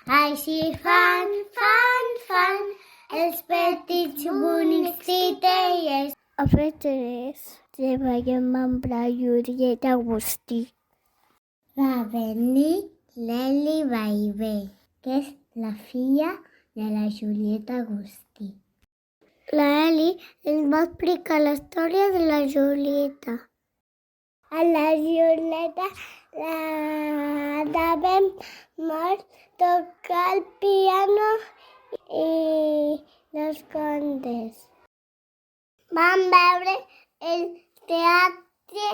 Així fan els petits bonics titelles. A P3 treballem amb la Julieta Agustí. Va venir l'Eli Vallvé, que és la filla de la Julieta Agustí. La Eli ens va explicar la història de la Julieta. A la Julieta l'agradàvem molt tocar el piano i els contes. Vam veure el teatre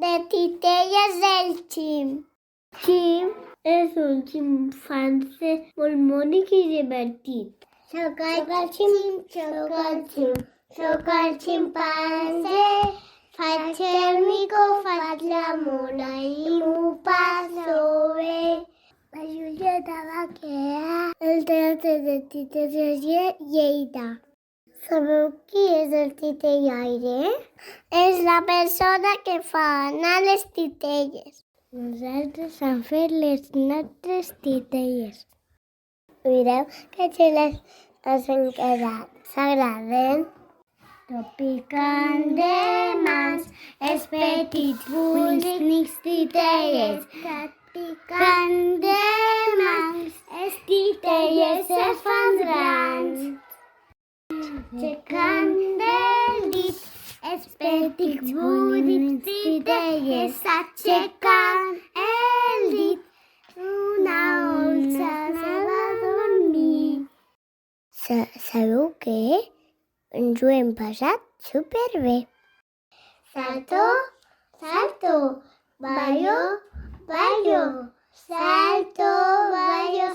de titelles del Xim. Xim és un ximpanzé molt bonic i divertit. Soc el ximpanzé, faig el mico, faig la mona i m'ho passo bé. La Julieta va crear el teatre de titelles de Lleida. Sabeu qui és el titellaire? És la persona que fa anar les titelles. Nosaltres hem fet les nostres titelles. Mireu que xules ens han quedat. S'agraden? Topicant de mans, els petits bonics titelles. Topicant de mans, els titelles es fan grans. Aixecant del dit, els petits bonics titelles s'aixequen el dit. Una onça anava a dormir. Sabeu què? Ens ho hem passat superbé. Salto, salto, ballo, ballo. Salto, ballo,